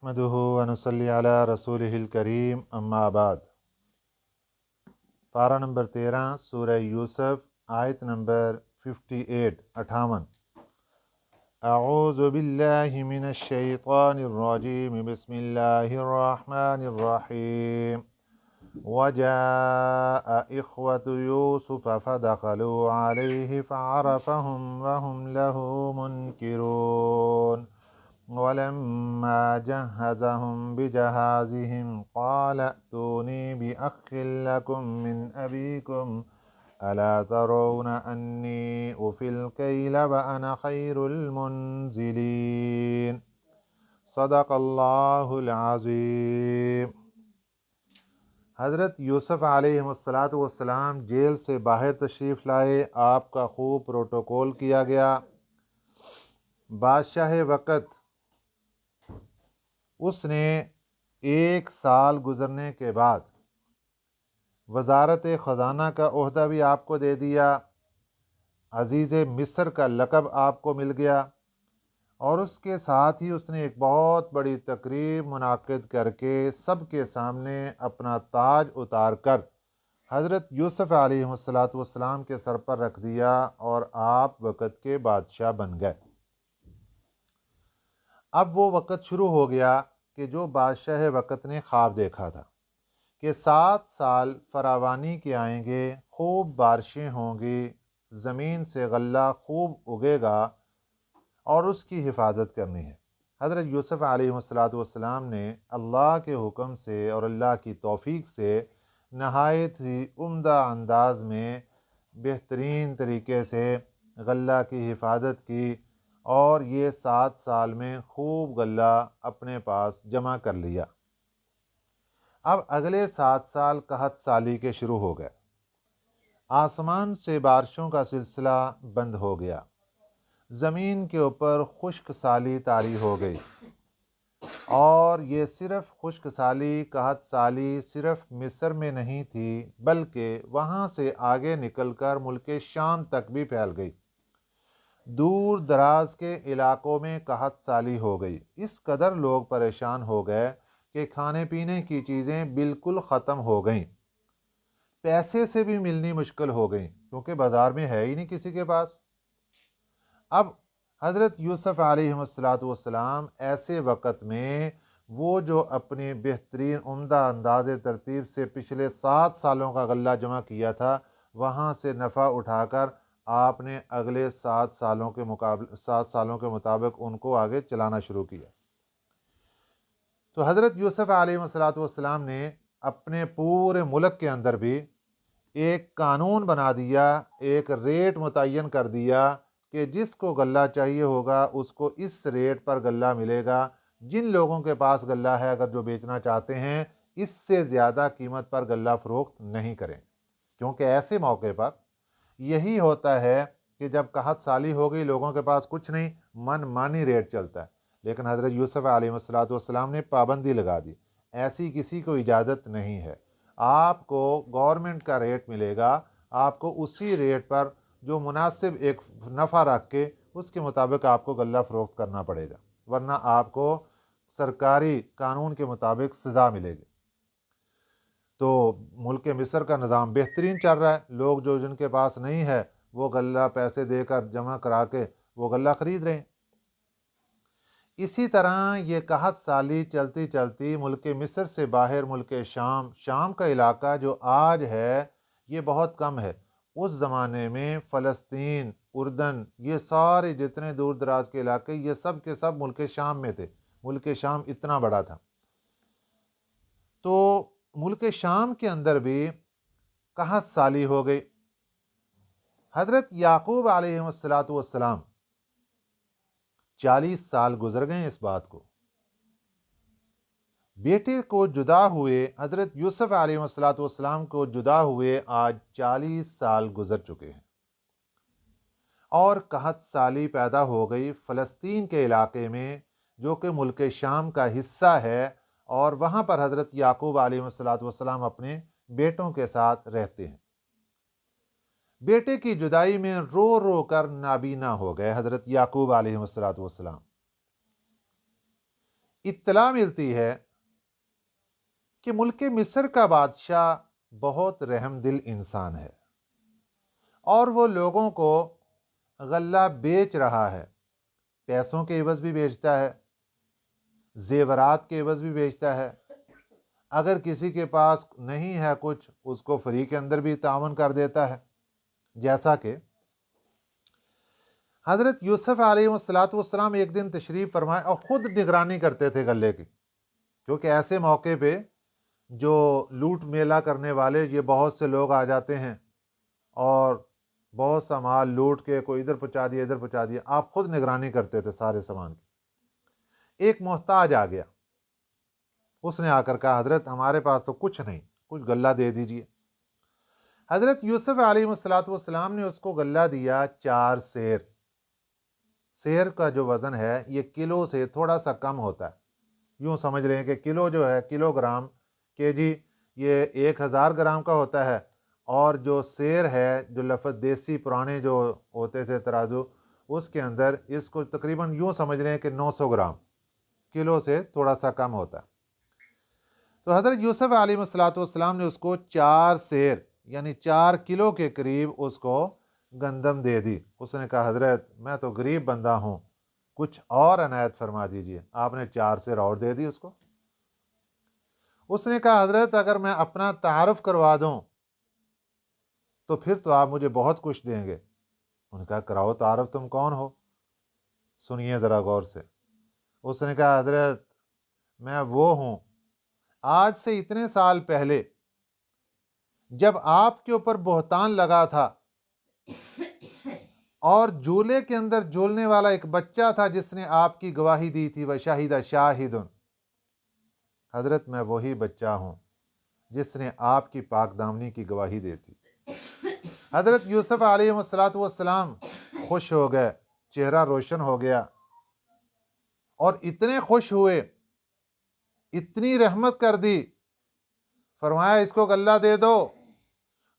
نحمدہ ونصلی علی رسولہ الکریم اما بعد۔ پارہ نمبر 13 سورہ یوسف، آیت نمبر 58 اعوذ باللہ من الشیطان الرجیم، بسم اللہ الرحمن الرحیم۔ وجاء اخوة یوسف فدخلوا علیہ فعرفهم وهم له منکرون۔ ولما جهزهم بجهازهم قال ائتوني بأخ لكم من أبيكم ألا ترون أني أوفي الكيل وأنا خير المنزلين۔ صدق اللہ العظیم۔ حضرت یوسف علیہ السلام جیل سے باہر تشریف لائے، آپ کا خوب پروٹوکول کیا گیا۔ بادشاہ وقت اس نے 1 سال گزرنے کے بعد وزارت خزانہ کا عہدہ بھی آپ کو دے دیا، عزیز مصر کا لقب آپ کو مل گیا، اور اس کے ساتھ ہی اس نے ایک بہت بڑی تقریب منعقد کر کے سب کے سامنے اپنا تاج اتار کر حضرت یوسف علیہ السلام کے سر پر رکھ دیا، اور آپ وقت کے بادشاہ بن گئے۔ اب وہ وقت شروع ہو گیا کہ جو بادشاہ وقت نے خواب دیکھا تھا کہ 7 سال فراوانی کے آئیں گے، خوب بارشیں ہوں گی، زمین سے غلہ خوب اگے گا، اور اس کی حفاظت کرنی ہے۔ حضرت یوسف علیہ السلام نے اللہ کے حکم سے اور اللہ کی توفیق سے نہایت ہی عمدہ انداز میں بہترین طریقے سے غلہ کی حفاظت کی، اور یہ 7 سال میں خوب غلہ اپنے پاس جمع کر لیا۔ اب اگلے 7 سال قحط سالی کے شروع ہو گئے، آسمان سے بارشوں کا سلسلہ بند ہو گیا، زمین کے اوپر خشک سالی طاری ہو گئی، اور یہ صرف خشک سالی، قحط سالی صرف مصر میں نہیں تھی، بلکہ وہاں سے آگے نکل کر ملک شام تک بھی پھیل گئی۔ دور دراز کے علاقوں میں قحط سالی ہو گئی، اس قدر لوگ پریشان ہو گئے کہ کھانے پینے کی چیزیں بالکل ختم ہو گئیں، پیسے سے بھی ملنی مشکل ہو گئیں، کیونکہ بازار میں ہے ہی نہیں کسی کے پاس۔ اب حضرت یوسف علیہ السلام ایسے وقت میں وہ جو اپنی بہترین عمدہ انداز ترتیب سے پچھلے 7 سالوں کا غلہ جمع کیا تھا، وہاں سے نفع اٹھا کر آپ نے اگلے 7 سالوں کے مطابق ان کو آگے چلانا شروع کیا۔ تو حضرت یوسف علیہ السلام نے اپنے پورے ملک کے اندر بھی ایک قانون بنا دیا، ایک ریٹ متعین کر دیا کہ جس کو غلہ چاہیے ہوگا اس کو اس ریٹ پر غلہ ملے گا۔ جن لوگوں کے پاس غلہ ہے، اگر جو بیچنا چاہتے ہیں، اس سے زیادہ قیمت پر غلہ فروخت نہیں کریں، کیونکہ ایسے موقع پر یہی ہوتا ہے کہ جب قحط سالی ہو گئی، لوگوں کے پاس کچھ نہیں، من مانی ریٹ چلتا ہے۔ لیکن حضرت یوسف علیہ السلام نے پابندی لگا دی، ایسی کسی کو اجازت نہیں ہے، آپ کو گورنمنٹ کا ریٹ ملے گا، آپ کو اسی ریٹ پر جو مناسب ایک نفع رکھ کے اس کے مطابق آپ کو غلہ فروخت کرنا پڑے گا، ورنہ آپ کو سرکاری قانون کے مطابق سزا ملے گی۔ تو ملک مصر کا نظام بہترین چل رہا ہے، لوگ جو جن کے پاس نہیں ہے وہ غلہ پیسے دے کر جمع کرا کے وہ غلہ خرید رہے ہیں۔ اسی طرح یہ قحط سالی چلتی چلتی ملک مصر سے باہر ملک شام کا علاقہ جو آج ہے یہ بہت کم ہے، اس زمانے میں فلسطین، اردن، یہ سارے جتنے دور دراز کے علاقے یہ سب کے سب ملک شام میں تھے۔ ملک شام اتنا بڑا تھا، تو ملک شام کے اندر بھی قحط سالی ہو گئی۔ حضرت یعقوب علیہ السلام 40 سال گزر گئے اس بات کو، بیٹے کو جدا ہوئے، حضرت یوسف علیہ السلام کو جدا ہوئے آج 40 سال گزر چکے ہیں، اور قحط سالی پیدا ہو گئی فلسطین کے علاقے میں جو کہ ملک شام کا حصہ ہے، اور وہاں پر حضرت یعقوب علیہ السلام اپنے بیٹوں کے ساتھ رہتے ہیں۔ بیٹے کی جدائی میں رو رو کر نابینا ہو گئے حضرت یعقوب علیہ السلام۔ اطلاع ملتی ہے کہ ملک مصر کا بادشاہ بہت رحم دل انسان ہے اور وہ لوگوں کو غلہ بیچ رہا ہے، پیسوں کے عوض بھی بیچتا ہے، زیورات کے عوض بھی بیچتا ہے، اگر کسی کے پاس نہیں ہے کچھ اس کو فری کے اندر بھی تعاون کر دیتا ہے، جیسا کہ حضرت یوسف علیہ السلام ایک دن تشریف فرمائے اور خود نگرانی کرتے تھے غلے کی، کیونکہ ایسے موقع پہ جو لوٹ میلہ کرنے والے یہ بہت سے لوگ آ جاتے ہیں اور بہت سا مال لوٹ کے کوئی ادھر پہنچا دیا ادھر پہنچا دیا، آپ خود نگرانی کرتے تھے سارے سامان کی۔ ایک محتاج آ گیا، اس نے آ کر کہا حضرت ہمارے پاس تو کچھ نہیں، کچھ غلہ دے دیجئے۔ حضرت یوسف علیہ السلام نے اس کو غلہ دیا 4 سیر۔ سیر کا جو وزن ہے یہ کلو سے تھوڑا سا کم ہوتا ہے، یوں سمجھ رہے ہیں کہ کلو جو ہے کلو گرام کے جی یہ 1000 گرام کا ہوتا ہے، اور جو سیر ہے جو لفظ دیسی پرانے جو ہوتے تھے ترازو اس کے اندر اس کو تقریباً یوں سمجھ رہے ہیں کہ 900 گرام، کلو سے تھوڑا سا کم ہوتا ہے۔ تو حضرت یوسف علیہ السلام نے اس کو 4 سیر یعنی 4 کلو کے قریب اس کو گندم دے دی۔ اس نے کہا حضرت میں تو غریب بندہ ہوں، کچھ اور عنایت فرما دیجئے۔ آپ نے 4 سیر اور دے دی اس کو۔ اس نے کہا حضرت اگر میں اپنا تعارف کروا دوں تو پھر تو آپ مجھے بہت کچھ دیں گے۔ انہوں نے کہا کراؤ تعارف، تم کون ہو؟ سنیے ذرا غور سے۔ اس نے کہا حضرت میں وہ ہوں، آج سے اتنے سال پہلے جب آپ کے اوپر بہتان لگا تھا اور جھولے کے اندر جھولنے والا ایک بچہ تھا جس نے آپ کی گواہی دی تھی، وَشَهِدَ شَاهِدٌ، حضرت میں وہی بچہ ہوں جس نے آپ کی پاک دامنی کی گواہی دی تھی۔ حضرت یوسف علیہ السلام خوش ہو گئے، چہرہ روشن ہو گیا، اور اتنے خوش ہوئے، اتنی رحمت کر دی، فرمایا اس کو غلہ دے دو۔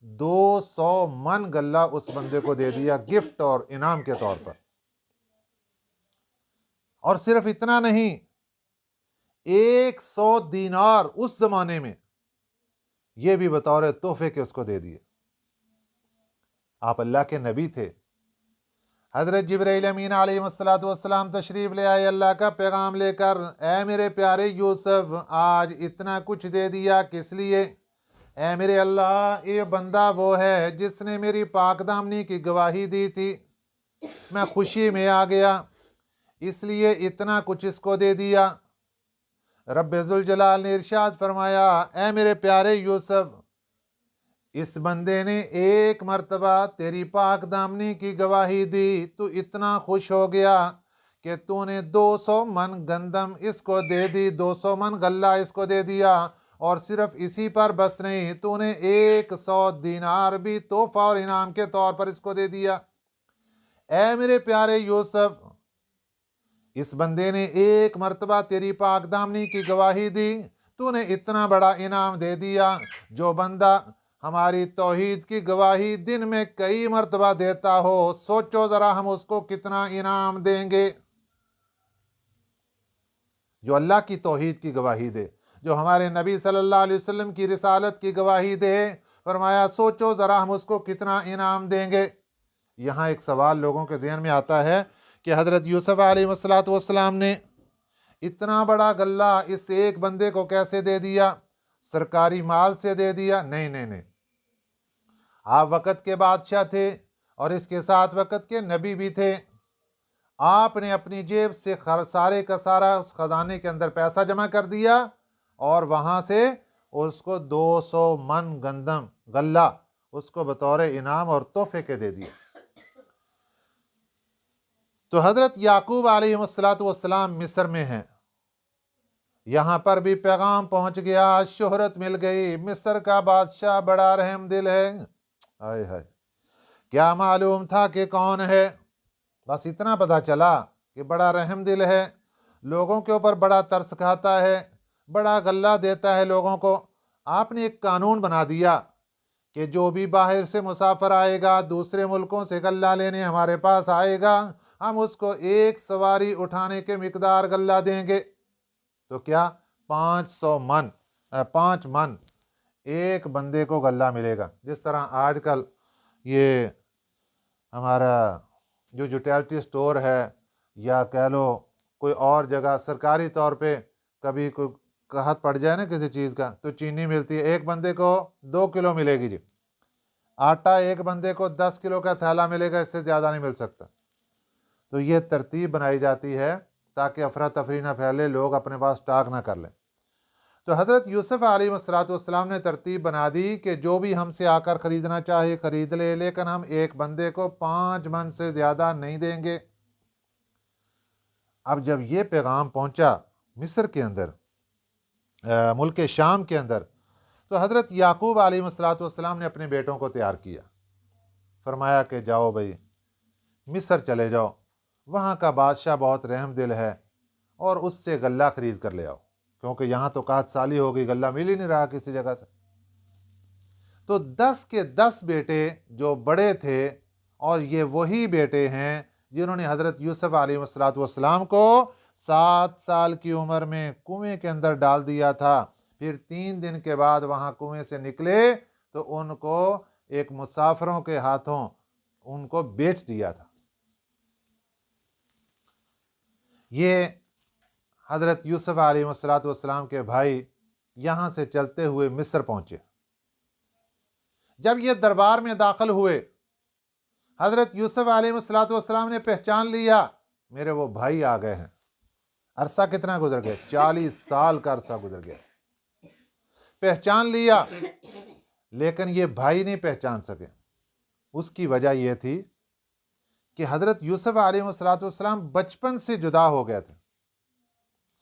200 من غلہ اس بندے کو دے دیا گفٹ اور انعام کے طور پر۔ اور صرف اتنا نہیں، 100 دینار اس زمانے میں یہ بھی بطور تحفے کے اس کو دے دیے۔ آپ اللہ کے نبی تھے۔ حضرت جبرائیل امین علیہ السلام تشریف لے آئے اللہ کا پیغام لے کر، اے میرے پیارے یوسف آج اتنا کچھ دے دیا کس لیے؟ اے میرے اللہ یہ بندہ وہ ہے جس نے میری پاک دامنی کی گواہی دی تھی، میں خوشی میں آ گیا اس لیے اتنا کچھ اس کو دے دیا۔ رب ذوالجلال نے ارشاد فرمایا، اے میرے پیارے یوسف اس بندے نے ایک مرتبہ تیری پاک دامنی کی گواہی دی، تو اتنا خوش ہو گیا کہ تو نے 200 من گندم اس کو دے دی، 200 من غلہ اس کو دے دیا، اور صرف اسی پر بس نہیں، تو نے 100 دینار بھی تحفہ اور انعام کے طور پر اس کو دے دیا۔ اے میرے پیارے یوسف اس بندے نے ایک مرتبہ تیری پاک دامنی کی گواہی دی، تو نے اتنا بڑا انعام دے دیا۔ جو بندہ ہماری توحید کی گواہی دن میں کئی مرتبہ دیتا ہو، سوچو ذرا ہم اس کو کتنا انعام دیں گے۔ جو اللہ کی توحید کی گواہی دے، جو ہمارے نبی صلی اللہ علیہ وسلم کی رسالت کی گواہی دے، فرمایا سوچو ذرا ہم اس کو کتنا انعام دیں گے۔ یہاں ایک سوال لوگوں کے ذہن میں آتا ہے کہ حضرت یوسف علیہ السلام نے اتنا بڑا غلہ اس ایک بندے کو کیسے دے دیا؟ سرکاری مال سے دے دیا؟ نہیں نہیں نہیں، آپ وقت کے بادشاہ تھے اور اس کے ساتھ وقت کے نبی بھی تھے۔ آپ نے اپنی جیب سے سارے کا سارا اس خزانے کے اندر پیسہ جمع کر دیا اور وہاں سے اس کو 200 من گندم غلہ اس کو بطور انعام اور تحفے کے دے دیا۔ تو حضرت یعقوب علیہ السلام مصر میں ہیں، یہاں پر بھی پیغام پہنچ گیا، شہرت مل گئی، مصر کا بادشاہ بڑا رحم دل ہے۔ ہائے ہائے، کیا معلوم تھا کہ کون ہے؟ بس اتنا پتہ چلا کہ بڑا رحم دل ہے، لوگوں کے اوپر بڑا ترس کھاتا ہے، بڑا غلہ دیتا ہے لوگوں کو۔ آپ نے ایک قانون بنا دیا کہ جو بھی باہر سے مسافر آئے گا، دوسرے ملکوں سے غلہ لینے ہمارے پاس آئے گا، ہم اس کو 1 سواری اٹھانے کے مقدار غلہ دیں گے۔ تو کیا 5 من ایک بندے کو غلہ ملے گا۔ جس طرح آج کل یہ ہمارا جو یوٹیلٹی سٹور ہے یا کہہ لو کوئی اور جگہ سرکاری طور پہ کبھی کوئی قحط پڑ جائے نا کسی چیز کا تو چینی ملتی ہے، ایک بندے کو 2 کلو ملے گی جی، آٹا ایک بندے کو 10 کلو کا تھیلا ملے گا، اس سے زیادہ نہیں مل سکتا۔ تو یہ ترتیب بنائی جاتی ہے تاکہ افراتفری نہ پھیلے، لوگ اپنے پاس اسٹاک نہ کر لیں۔ تو حضرت یوسف علیہ السلام نے ترتیب بنا دی کہ جو بھی ہم سے آ کر خریدنا چاہے خرید لے، لیکن ہم ایک بندے کو 5 من سے زیادہ نہیں دیں گے۔ اب جب یہ پیغام پہنچا مصر کے اندر، ملک شام کے اندر، تو حضرت یعقوب علیہ السلام نے اپنے بیٹوں کو تیار کیا، فرمایا کہ جاؤ بھائی مصر چلے جاؤ، وہاں کا بادشاہ بہت رحم دل ہے اور اس سے غلہ خرید کر لے آؤ، کیونکہ یہاں تو قحط سالی ہو گئی، غلہ مل ہی نہیں رہا کسی جگہ سے۔ تو 10 کے 10 بیٹے جو بڑے تھے، اور یہ وہی بیٹے ہیں جنہوں نے حضرت یوسف علیہ السلام کو 7 سال کی عمر میں کنویں کے اندر ڈال دیا تھا، پھر 3 دن کے بعد وہاں کنویں سے نکلے تو ان کو ایک مسافروں کے ہاتھوں ان کو بیچ دیا تھا۔ یہ حضرت یوسف علیہ السلام کے بھائی یہاں سے چلتے ہوئے مصر پہنچے۔ جب یہ دربار میں داخل ہوئے، حضرت یوسف علیہ السلام نے پہچان لیا میرے وہ بھائی آ گئے ہیں۔ عرصہ کتنا گزر گیا؟ 40 سال کا عرصہ گزر گیا۔ پہچان لیا، لیکن یہ بھائی نہیں پہچان سکے۔ اس کی وجہ یہ تھی کہ حضرت یوسف علیہ السلام بچپن سے جدا ہو گئے تھے،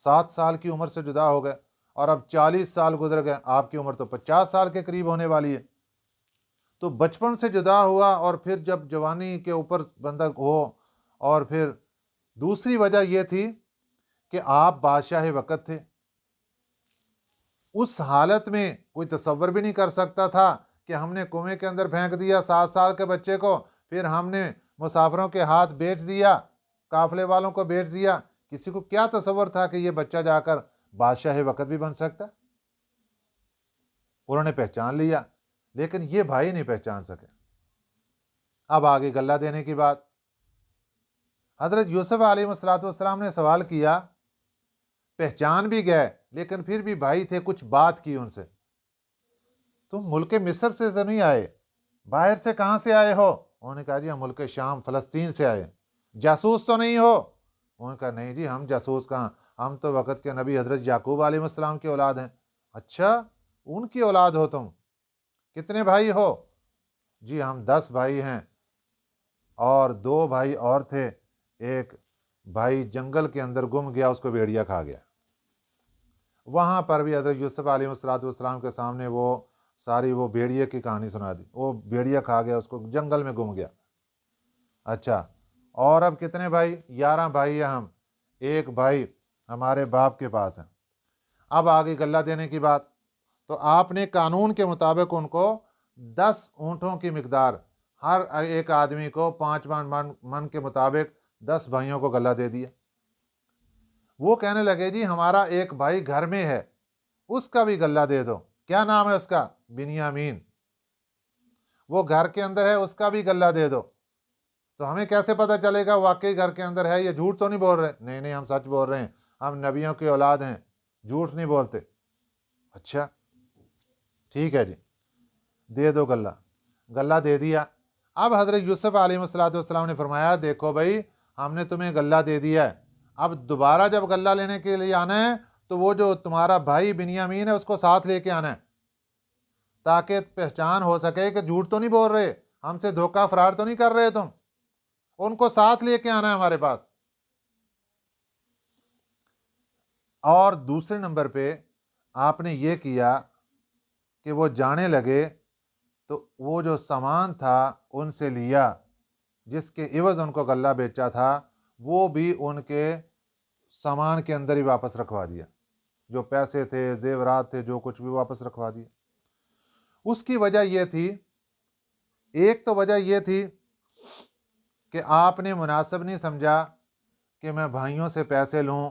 7 سال کی عمر سے جدا ہو گئے، اور اب 40 سال گزر گئے، آپ کی عمر تو 50 سال کے قریب ہونے والی ہے۔ تو بچپن سے جدا ہوا، اور پھر جب جوانی کے اوپر بندہ ہو، اور پھر دوسری وجہ یہ تھی کہ آپ بادشاہ وقت تھے۔ اس حالت میں کوئی تصور بھی نہیں کر سکتا تھا کہ ہم نے کنویں کے اندر پھینک دیا 7 سال کے بچے کو، پھر ہم نے مسافروں کے ہاتھ بیچ دیا، قافلے والوں کو بیچ دیا۔ کسی کو کیا تصور تھا کہ یہ بچہ جا کر بادشاہ وقت بھی بن سکتا؟ انہوں نے پہچان لیا، لیکن یہ بھائی نہیں پہچان سکے۔ اب آگے غلہ دینے کی بات۔ حضرت یوسف علیہ السلام نے سوال کیا، پہچان بھی گئے لیکن پھر بھی بھائی تھے، کچھ بات کی ان سے، تم ملک مصر سے تو نہیں آئے، باہر سے کہاں سے آئے ہو؟ انہوں نے کہا جی ہم ملک شام فلسطین سے آئے۔ جاسوس تو نہیں ہو؟ انہوں نے کہا نہیں جی ہم جاسوس کہاں، ہم تو وقت کے نبی حضرت یعقوب علیہ السلام کی اولاد ہیں۔ اچھا ان کی اولاد ہو تم؟ کتنے بھائی ہو؟ جی ہم 10 بھائی ہیں، اور 2 بھائی اور تھے، ایک بھائی جنگل کے اندر گم گیا، اس کو بھیڑیا کھا گیا۔ وہاں پر بھی حضرت یوسف علیہ السلام کے سامنے وہ ساری وہ بھیڑیے کی کہانی سنا دی، وہ بھیڑیا کھا گیا، اس کو جنگل میں گم گیا۔ اچھا اور اب کتنے بھائی؟ 11 بھائی ہیں ہم، ایک بھائی ہمارے باپ کے پاس ہے۔ اب آگے غلہ دینے کی بات، تو آپ نے قانون کے مطابق ان کو 10 اونٹوں کی مقدار، ہر ایک آدمی کو 5 من کے مطابق 10 بھائیوں کو غلہ دے دیا۔ وہ کہنے لگے جی ہمارا ایک بھائی گھر میں ہے، اس کا بھی غلہ دے دو۔ کیا نام ہے اس کا؟ بنیامین۔ وہ گھر کے اندر ہے، اس کا بھی غلہ دے دو۔ تو ہمیں کیسے پتہ چلے گا واقعی گھر کے اندر ہے؟ یہ جھوٹ تو نہیں بول رہے؟ نہیں نہیں ہم سچ بول رہے ہیں، ہم نبیوں کی اولاد ہیں، جھوٹ نہیں بولتے۔ اچھا ٹھیک ہے جی دے دو غلہ۔ غلہ دے دیا۔ اب حضرت یوسف علیہ السلام نے فرمایا دیکھو بھائی ہم نے تمہیں غلہ دے دیا ہے، اب دوبارہ جب غلہ لینے کے لیے آنا ہے تو وہ جو تمہارا بھائی بنیامین ہے اس کو ساتھ لے کے آنا ہے، تاکہ پہچان ہو سکے کہ جھوٹ تو نہیں بول رہے، ہم سے دھوکہ فراڈ تو نہیں کر رہے تم، ان کو ساتھ لے کے آنا ہے ہمارے پاس۔ اور دوسرے نمبر پہ آپ نے یہ کیا کہ وہ جانے لگے تو وہ جو سامان تھا ان سے لیا، جس کے عوض ان کو غلہ بیچا تھا، وہ بھی ان کے سامان کے اندر ہی واپس رکھوا دیا، جو پیسے تھے زیورات تھے جو کچھ بھی واپس رکھوا دیا۔ اس کی وجہ یہ تھی، ایک تو وجہ یہ تھی کہ آپ نے مناسب نہیں سمجھا کہ میں بھائیوں سے پیسے لوں